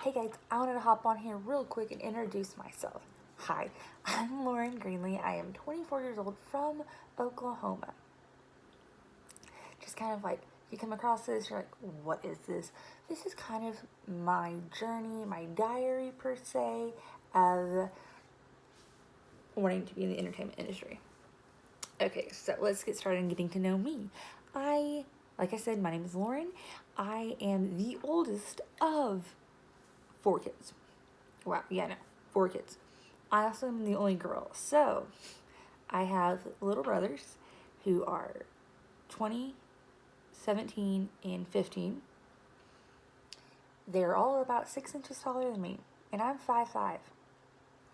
Hey guys, I wanted to hop on here real quick and introduce myself. Hi, I'm Lauren Greenlee. I am 24 years old from Oklahoma. Just kind of like, you come across this, you're like, what is this? This is kind of my journey, my diary per se, of wanting to be in the entertainment industry. Okay, so let's get started and getting to know me. Like I said, my name is Lauren. I am the oldest of 4 kids. Wow, yeah, no, 4 kids. I also am the only girl. So I have little brothers who are 20, 17, and 15. They're all about 6 inches taller than me, and I'm 5'5".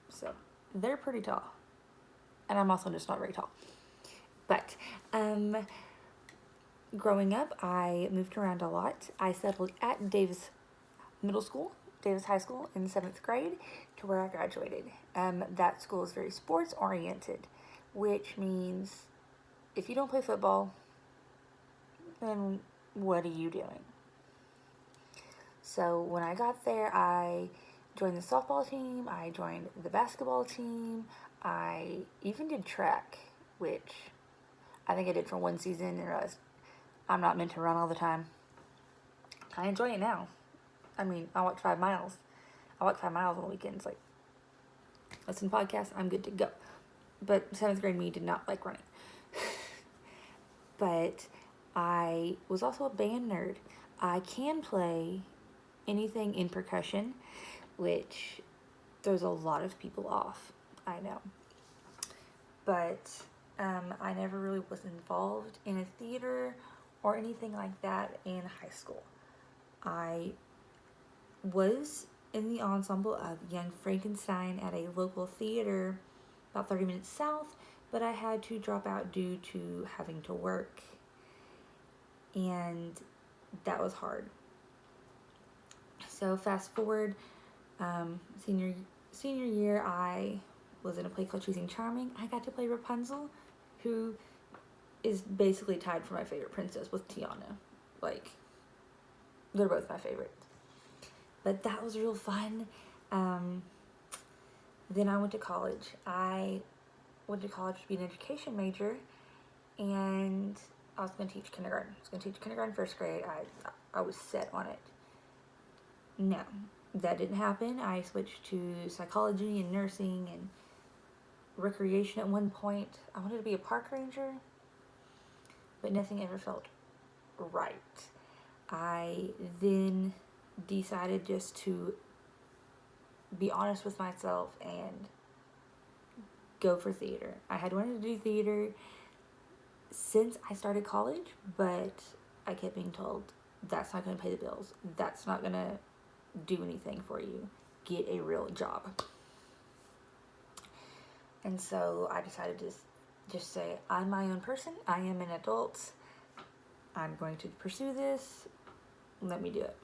So they're pretty tall. And I'm also just not very tall. But growing up, I moved around a lot. I settled at Davis Middle School, Davis High School in 7th grade to where I graduated. That school is very sports oriented, which means if you don't play football, then what are you doing? So when I got there, I joined the softball team, I joined the basketball team, I even did track, which I think I did for 1 season and realized I'm not meant to run all the time. I enjoy it now. I mean, I walk 5 miles. I walk 5 miles on the weekends. Like, listen to podcasts, I'm good to go. But 7th grade me did not like running. But I was also a band nerd. I can play anything in percussion, which throws a lot of people off. I know. But I never really was involved in a theater or anything like that in high school. I was in the ensemble of Young Frankenstein at a local theater about 30 minutes south, but I had to drop out due to having to work, and that was hard. So fast forward, senior year, I was in a play called Choosing Charming. I got to play Rapunzel, who is basically tied for my favorite princess with Tiana. Like, they're both my favorites. But that was real fun. Then I went to college. I went to college to be an education major, and I was going to teach kindergarten. I was going to teach kindergarten, first grade. I was set on it. No, that didn't happen. I switched to psychology and nursing and recreation at one point. I wanted to be a park ranger, but nothing ever felt right. I then decided just to be honest with myself and go for theater. I had wanted to do theater since I started college, but I kept being told, that's not going to pay the bills. That's not going to do anything for you. Get a real job. And so I decided to just say, I'm my own person. I am an adult. I'm going to pursue this. Let me do it.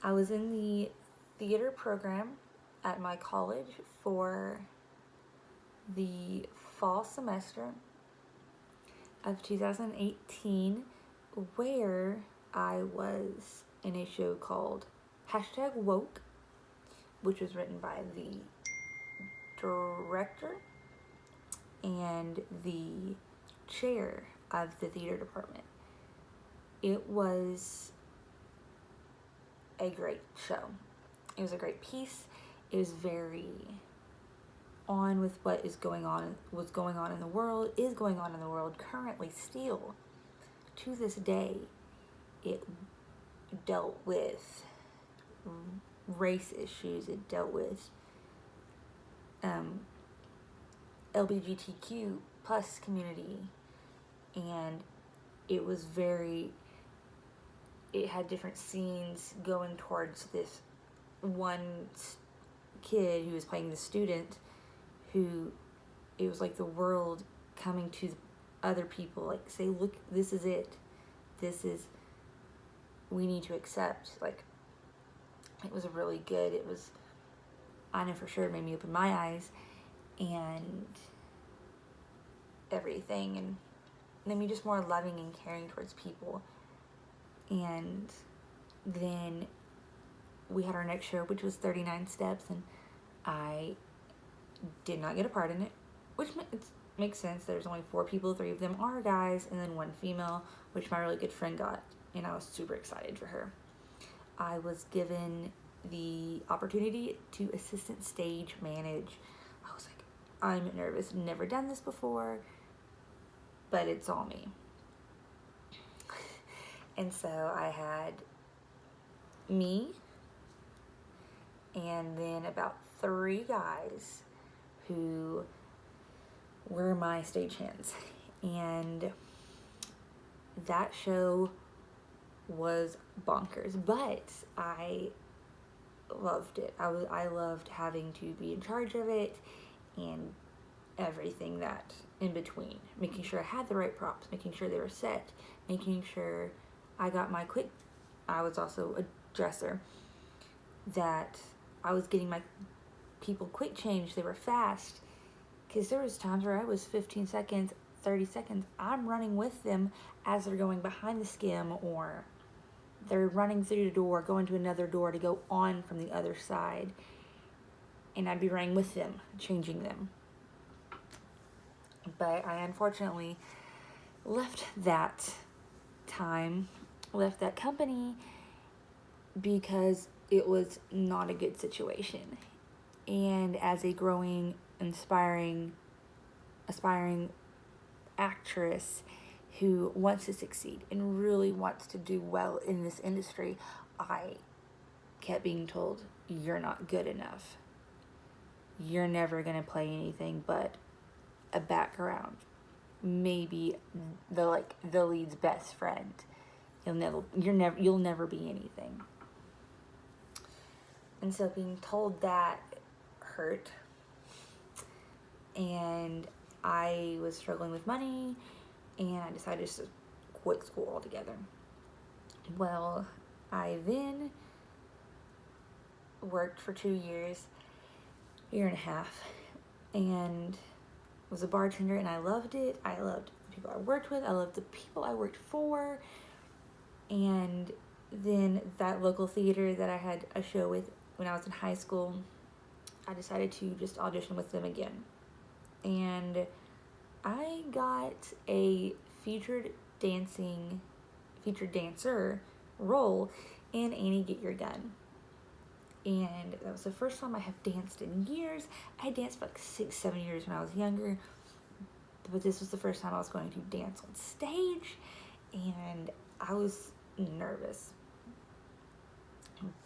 I was in the theater program at my college for the fall semester of 2018, where I was in a show called #Woke, which was written by the director and the chair of the theater department. It was a great show. It was a great piece. It was very on with what was going on in the world currently still. To this day, it dealt with race issues. It dealt with LGBTQ plus community, and it had different scenes going towards this one kid who was playing the student, who it was like the world coming to other people, like, say, look, this is it, we need to accept. Like, it was really good. I know for sure it made me open my eyes and everything, and made me just more loving and caring towards people. And then we had our next show, which was 39 Steps, and I did not get a part in it, which makes sense. There's only 4 people, 3 of them are guys, and then 1 female, which my really good friend got, and I was super excited for her. I was given the opportunity to assistant stage manage. I was like, I'm nervous, never done this before, but it's all me. And so I had me and then about 3 guys who were my stagehands. And that show was bonkers, but I loved it. I loved having to be in charge of it and everything that in between, making sure I had the right props, making sure they were set, making sure I got my quick. I was also a dresser, that I was getting my people quick change. They were fast, because there was times where I was 15 seconds, 30 seconds. I'm running with them as they're going behind the skim, or they're running through the door, going to another door to go on from the other side, and I'd be running with them, changing them. But I unfortunately left that company, because it was not a good situation. And as a growing, aspiring actress who wants to succeed and really wants to do well in this industry, I kept being told, you're not good enough. You're never going to play anything but a background. Maybe the lead's best friend. You'll never be anything. And so being told that hurt. And I was struggling with money, and I decided to quit school altogether. Well, I then worked for 2 years, year and a half, and was a bartender, and I loved it. I loved the people I worked with. I loved the people I worked for. And then that local theater that I had a show with when I was in high school, I decided to just audition with them again. And I got a featured dancer role in Annie Get Your Gun. And that was the first time I have danced in years. I danced for like 6-7 years when I was younger, but this was the first time I was going to dance on stage, and I was nervous.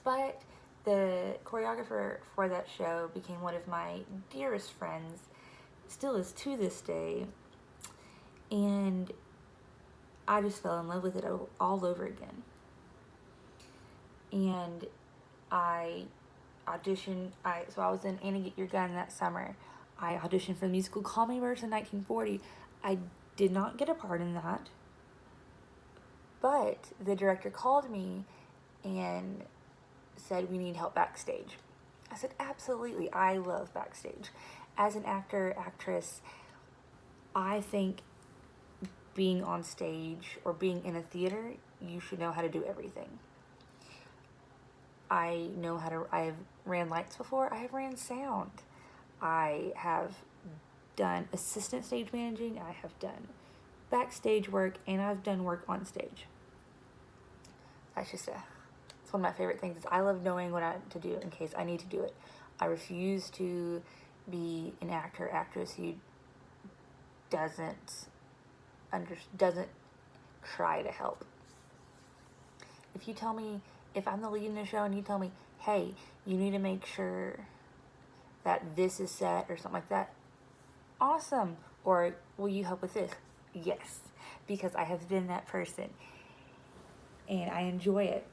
But the choreographer for that show became one of my dearest friends, still is to this day, and I just fell in love with it all over again. And I auditioned, so I was in Annie Get Your Gun that summer. I auditioned for the musical Call Me By Your Name in 1940. I did not get a part in that, but the director called me and said, we need help backstage. I said, absolutely, I love backstage. As an actor, actress, I think being on stage or being in a theater, you should know how to do everything. I have ran lights before, I have ran sound. I have done assistant stage managing, I have done backstage work, and I've done work on stage. It's one of my favorite things. Is I love knowing what I have to do in case I need to do it. I refuse to be an actor, actress who doesn't try to help. If you tell me, if I'm the lead in the show and you tell me, hey, you need to make sure that this is set or something like that, awesome. Or will you help with this? Yes, because I have been that person and I enjoy it.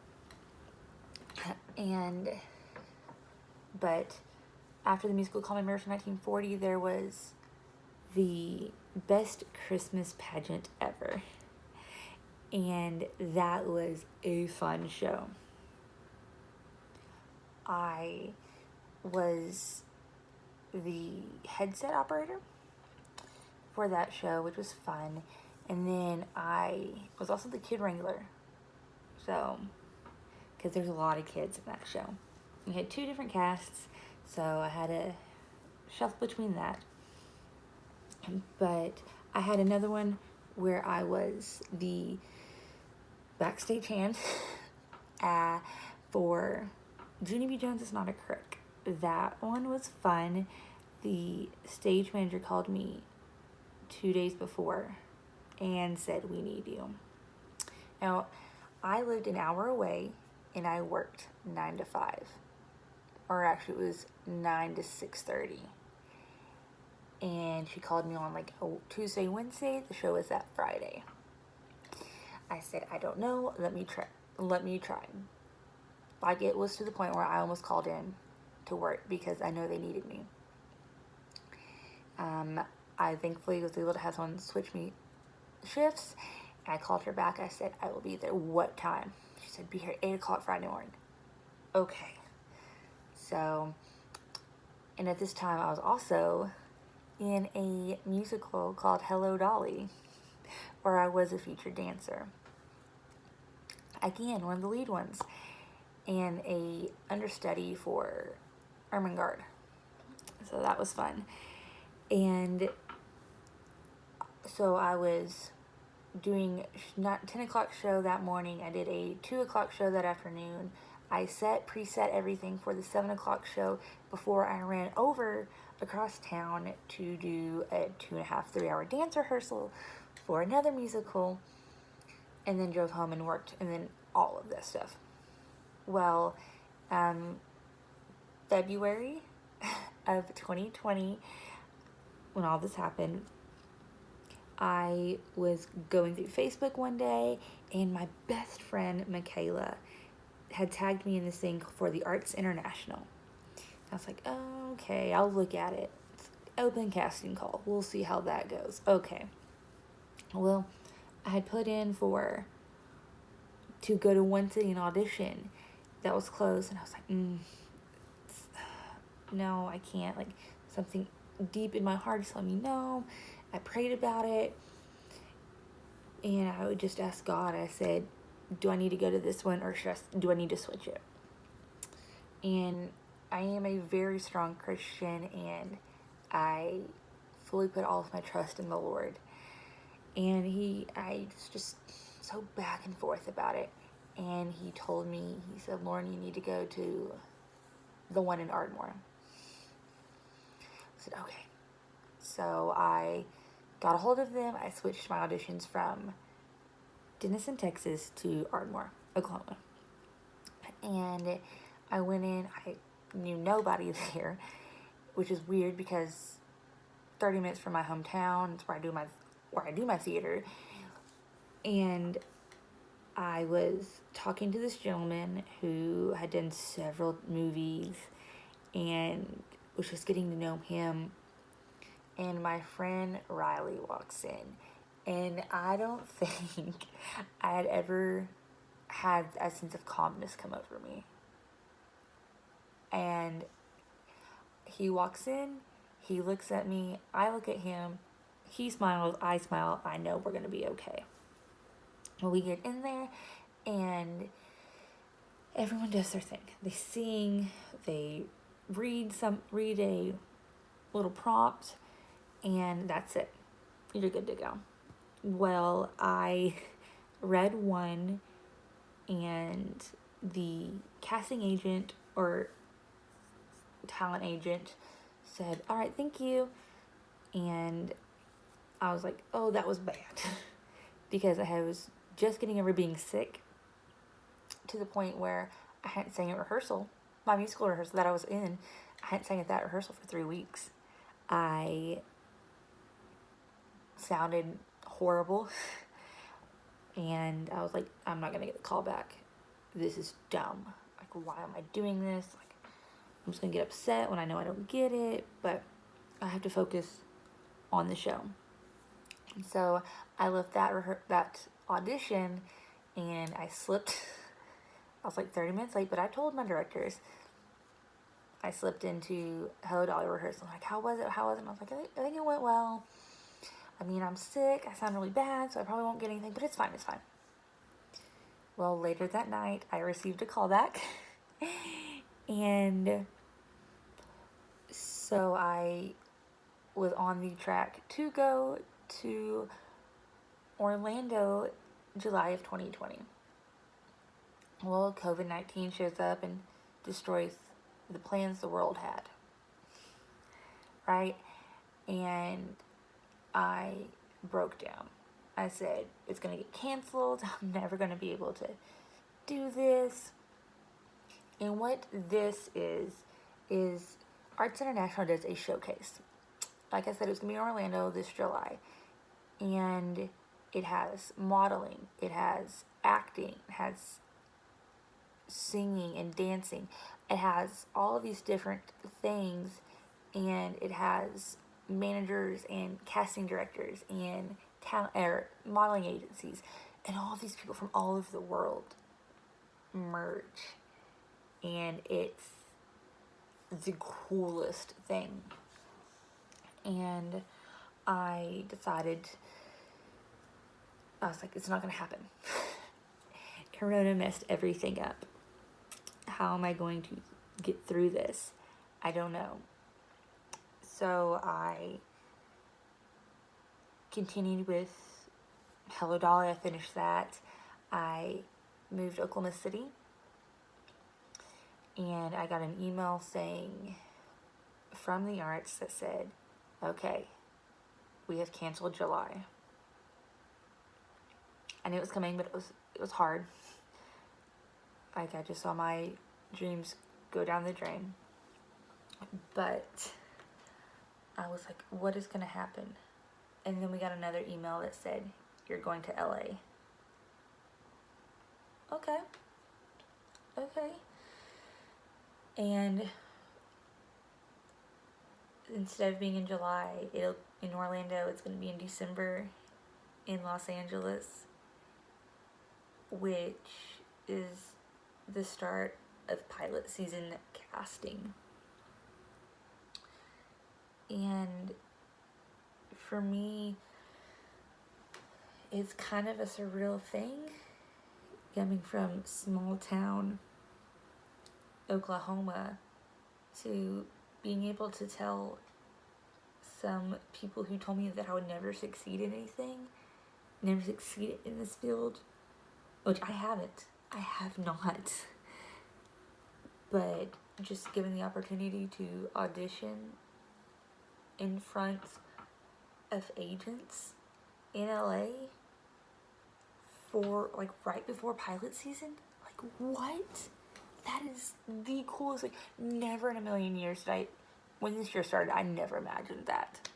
But after the musical Call Me By Your Name in 1940, there was the best Christmas pageant ever. And that was a fun show. I was the headset operator for that show, which was fun. And then I was also the kid wrangler. So, because there's a lot of kids in that show. We had 2 different casts, so I had to shuffle between that. But I had another one where I was the backstage hand for Junie B. Jones Is Not a Crook. That one was fun. The stage manager called me 2 days before and said, "We need you." Now, I lived an hour away and I worked 9 to 5. Or actually, it was 9 to 6:30. And she called me on like a Tuesday, Wednesday. The show was that Friday. I said, "I don't know. Let me try. Like, it was to the point where I almost called in to work because I know they needed me. I thankfully was able to have someone switch me shifts. And I called her back. I said, "I will be there. What time?" She said, "Be here at 8 o'clock Friday morning." Okay. So, and at this time I was also in a musical called Hello Dolly, where I was a featured dancer. Again, one of the lead ones. And a understudy for Ermengarde. So that was fun. And so I was doing not 10 o'clock show that morning. I did a 2 o'clock show that afternoon. I preset everything for the 7 o'clock show before I ran over across town to do a 2.5, 3-hour dance rehearsal for another musical, and then drove home and worked, and then all of that stuff. Well, February of 2020, when all this happened, I was going through Facebook one day, and my best friend, Michaela, had tagged me in this thing for the Arts International. I was like, "Oh, okay, I'll look at it. It's open casting call. We'll see how that goes." Okay. Well, I had put in to go to one city and audition. That was closed, and I was like, no, I can't. Like, something deep in my heart is telling me no. I prayed about it, and I would just ask God. I said, "Do I need to go to this one, or do I need to switch it?" And I am a very strong Christian, and I fully put all of my trust in the Lord. And I was just so back and forth about it. And he told me, he said, "Lauren, you need to go to the one in Ardmore." I said, "Okay." So I got a hold of them. I switched my auditions from Denison, Texas to Ardmore, Oklahoma. And I went in. I knew nobody there, which is weird because 30 minutes from my hometown is where I do my theater. And I was talking to this gentleman who had done several movies and was just getting to know him. And my friend Riley walks in. And I don't think I had ever had a sense of calmness come over me. And he walks in, he looks at me, I look at him, he smiles, I smile, I know we're going to be okay. Well, we get in there, and everyone does their thing. They sing, they read a little prompt, and that's it. You're good to go. Well, I read one, and the casting agent or talent agent said, "All right, thank you." And I was like, "Oh, that was bad." Because I was just getting over being sick to the point where I hadn't sang at rehearsal, my musical rehearsal that I was in. I hadn't sang at that rehearsal for 3 weeks. I sounded horrible. And I was like, "I'm not going to get the call back. This is dumb. Like, why am I doing this? Like, I'm just going to get upset when I know I don't get it. But I have to focus on the show." And so I left that audition, and I slipped. I was like 30 minutes late, but I told my directors. I slipped into Hello Dolly rehearsal. Like, how was it? And I was like, I think it went well. I mean, I'm sick. I sound really bad, so I probably won't get anything, but it's fine. Well, later that night, I received a call back. And so I was on the track to go to Orlando July of 2020. Well, COVID-19 shows up and destroys the plans the world had, right? And I broke down. I said, it's going to get canceled. I'm never going to be able to do this. And what this is Arts International does a showcase. Like I said, it's going to be in Orlando this July. And it has modeling, it has acting, it has singing and dancing. It has all of these different things, and it has managers and casting directors and talent or modeling agencies, and all of these people from all over the world merge, and it's the coolest thing. And I decided, I was like, it's not gonna happen. Corona messed everything up. How am I going to get through this? I don't know. So I continued with Hello Dolly. I finished that. I moved to Oklahoma City, and I got an email saying from the arts that said, okay, we have canceled July. I knew it was coming, but it was hard. Like, I just saw my dreams go down the drain. But I was like, what is going to happen? And then we got another email that said, you're going to LA. Okay. And instead of being in July, in Orlando, it's going to be in December in Los Angeles, which is the start of pilot season casting. And for me, it's kind of a surreal thing coming from small town Oklahoma to being able to tell some people who told me that I would never succeed in anything, never succeed in this field, which I haven't. I have not. But just given the opportunity to audition in front of agents in LA for, like, right before pilot season, like, what? That is the coolest. Like, never in a million years did when this year started, I never imagined that.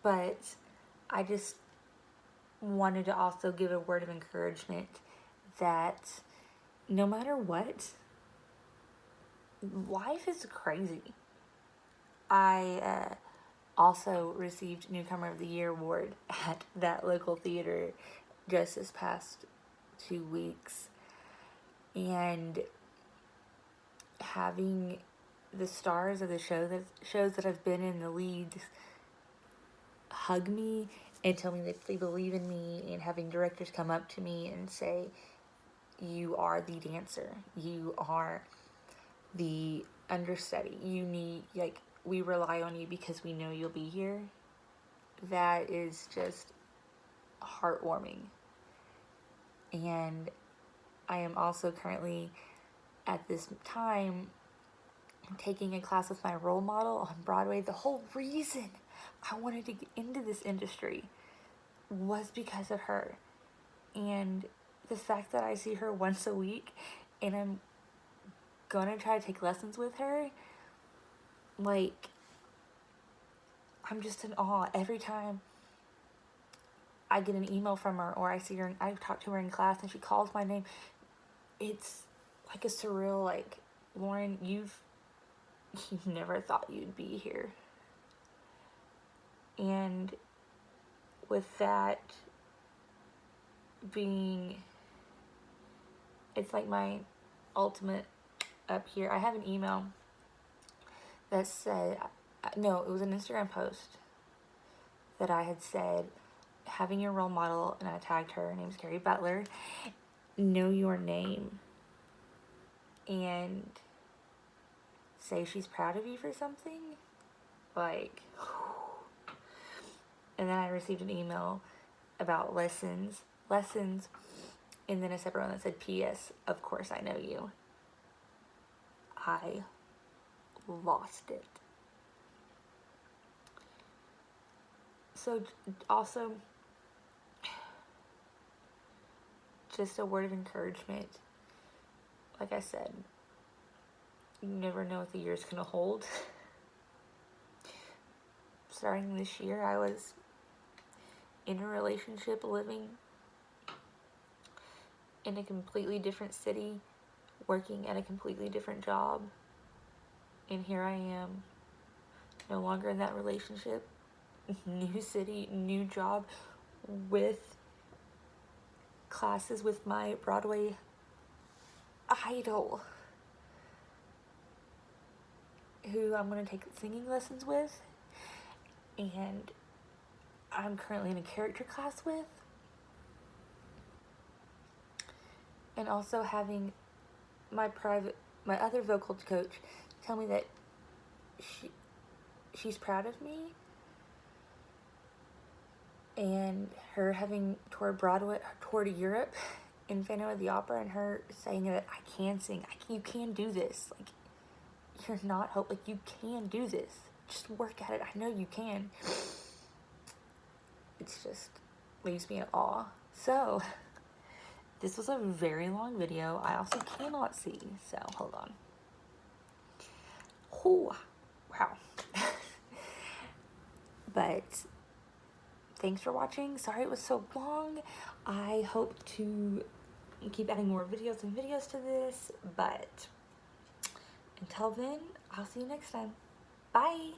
But I just wanted to also give a word of encouragement that no matter what, life is crazy. I also received Newcomer of the Year award at that local theater just this past 2 weeks. And having the stars of the shows that I've been in, the leads, hug me and tell me that they believe in me, and having directors come up to me and say, you are the dancer, you are the understudy, we rely on you because we know you'll be here. That is just heartwarming. And I am also currently at this time taking a class with my role model on Broadway. The whole reason I wanted to get into this industry was because of her. And the fact that I see her once a week and I'm gonna try to take lessons with her, like, I'm just in awe every time I get an email from her or I see her, I talk to her in class and she calls my name. It's like a surreal, like, Lauren, you've never thought you'd be here. And with that being, it's like my ultimate up here. I have an email that said, no, it was an Instagram post that I had said, having your role model, and I tagged her name's Carrie Butler, know your name. and say she's proud of you for something, like, and then I received an email about lessons, and then a separate one that said, P.S. Of course I know you. I lost it. So also, just a word of encouragement. Like I said, you never know what the year's gonna hold. Starting this year, I was in a relationship, living in a completely different city, working at a completely different job, and here I am, no longer in that relationship, new city, new job, with classes with my Broadway idol, who I'm going to take singing lessons with, and I'm currently in a character class with, and also having my other vocal coach tell me that she's proud of me, and her having toured Europe in Phantom of the Opera, and her saying that I can sing, you can do this, like, you're not like, you can do this, just work at it, I know you can. It's just leaves me in awe. So this was a very long video. I also cannot see, so hold on. Oh, wow. But thanks for watching. Sorry it was so long. I hope to keep adding more videos to this, but until then, I'll see you next time. Bye.